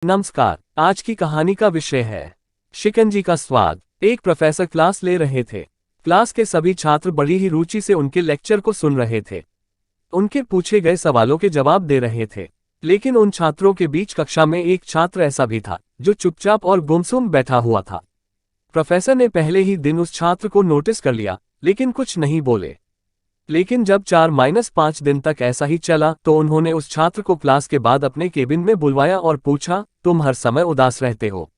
नमस्कार। आज की कहानी का विषय है शिकंजी का स्वाद। एक प्रोफेसर क्लास ले रहे थे। क्लास के सभी छात्र बड़ी ही रुचि से उनके लेक्चर को सुन रहे थे। उनके पूछे गए सवालों के जवाब दे रहे थे। लेकिन उन छात्रों के बीच कक्षा में एक छात्र ऐसा भी था जो चुपचाप और गुमसुम बैठा हुआ था। प्रोफेसर ने पहले ही दिन उस छात्र को नोटिस कर लिया, लेकिन कुछ नहीं बोले। लेकिन जब 4-5 दिन तक ऐसा ही चला तो उन्होंने उस छात्र को क्लास के बाद अपने केबिन में बुलवाया और पूछा, तुम हर समय उदास रहते हो,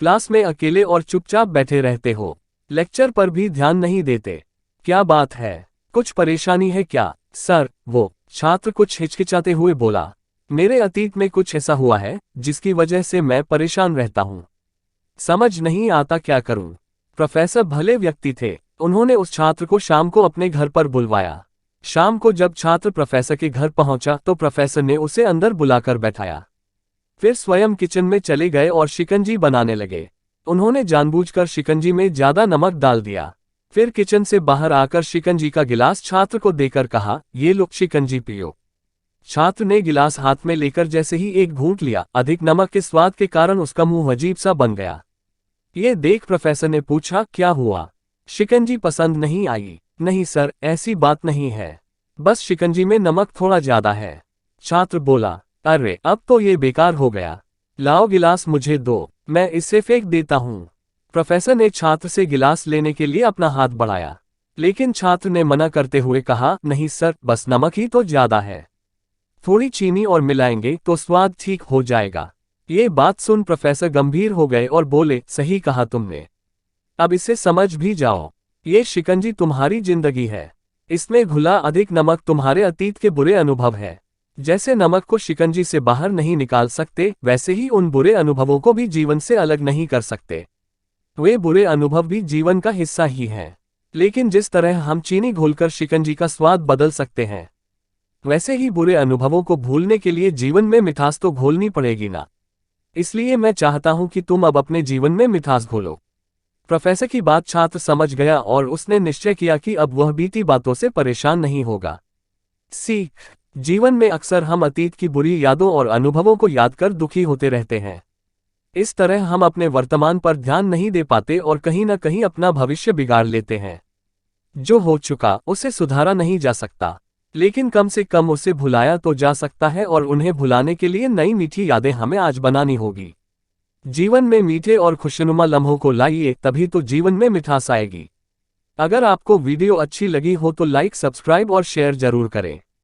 क्लास में अकेले और चुपचाप बैठे रहते हो, लेक्चर पर भी ध्यान नहीं देते, क्या बात है, कुछ परेशानी है क्या? सर, वो छात्र कुछ हिचकिचाते हुए बोला, मेरे अतीत में कुछ ऐसा हुआ है जिसकी वजह से मैं परेशान रहता हूँ। समझ नहीं आता क्या करूँ। प्रोफेसर भले व्यक्ति थे। उन्होंने उस छात्र को शाम को अपने घर पर बुलवाया। शाम को जब छात्र प्रोफेसर के घर पहुंचा तो प्रोफेसर ने उसे अंदर बुलाकर बैठाया। फिर स्वयं किचन में चले गए और शिकंजी बनाने लगे। उन्होंने जानबूझकर शिकंजी में ज्यादा नमक डाल दिया। फिर किचन से बाहर आकर शिकंजी का गिलास छात्र को देकर कहा, ये लो शिकंजी पियो। छात्र ने गिलास हाथ में लेकर जैसे ही एक घूंट लिया, अधिक नमक के स्वाद के कारण उसका मुंह अजीब सा बन गया। ये देख प्रोफेसर ने पूछा, क्या हुआ? शिकंजी पसंद नहीं आई? नहीं सर, ऐसी बात नहीं है, बस शिकंजी में नमक थोड़ा ज्यादा है। छात्र बोला, अरे अब तो ये बेकार हो गया, लाओ गिलास मुझे दो, मैं इसे फेंक देता हूँ। प्रोफेसर ने छात्र से गिलास लेने के लिए अपना हाथ बढ़ाया, लेकिन छात्र ने मना करते हुए कहा, नहीं सर, बस नमक ही तो ज्यादा है, थोड़ी चीनी और मिलाएंगे तो स्वाद ठीक हो जाएगा। ये बात सुन प्रोफेसर गंभीर हो गए और बोले, सही कहा तुमने, अब इसे समझ भी जाओ, ये शिकंजी तुम्हारी जिंदगी है, इसमें घुला अधिक नमक तुम्हारे अतीत के बुरे अनुभव है। जैसे नमक को शिकंजी से बाहर नहीं निकाल सकते, वैसे ही उन बुरे अनुभवों को भी जीवन से अलग नहीं कर सकते। वे बुरे अनुभव भी जीवन का हिस्सा ही हैं। लेकिन जिस तरह हम चीनी घोलकर शिकंजी का स्वाद बदल सकते हैं, वैसे ही बुरे अनुभवों को भूलने के लिए जीवन में मिठास तो घोलनी पड़ेगी ना। इसलिए मैं चाहता हूं कि तुम अब अपने जीवन में मिठास घोलो। प्रोफेसर की बात छात्र समझ गया और उसने निश्चय किया कि अब वह बीती बातों से परेशान नहीं होगा। सीख, जीवन में अक्सर हम अतीत की बुरी यादों और अनुभवों को याद कर दुखी होते रहते हैं। इस तरह हम अपने वर्तमान पर ध्यान नहीं दे पाते और कहीं न कहीं अपना भविष्य बिगाड़ लेते हैं। जो हो चुका उसे सुधारा नहीं जा सकता, लेकिन कम से कम उसे भुलाया तो जा सकता है और उन्हें भुलाने के लिए नई मीठी यादें हमें आज बनानी होगी। जीवन में मीठे और खुशनुमा लम्हों को लाइए, तभी तो जीवन में मिठास आएगी। अगर आपको वीडियो अच्छी लगी हो तो लाइक, सब्सक्राइब और शेयर जरूर करें।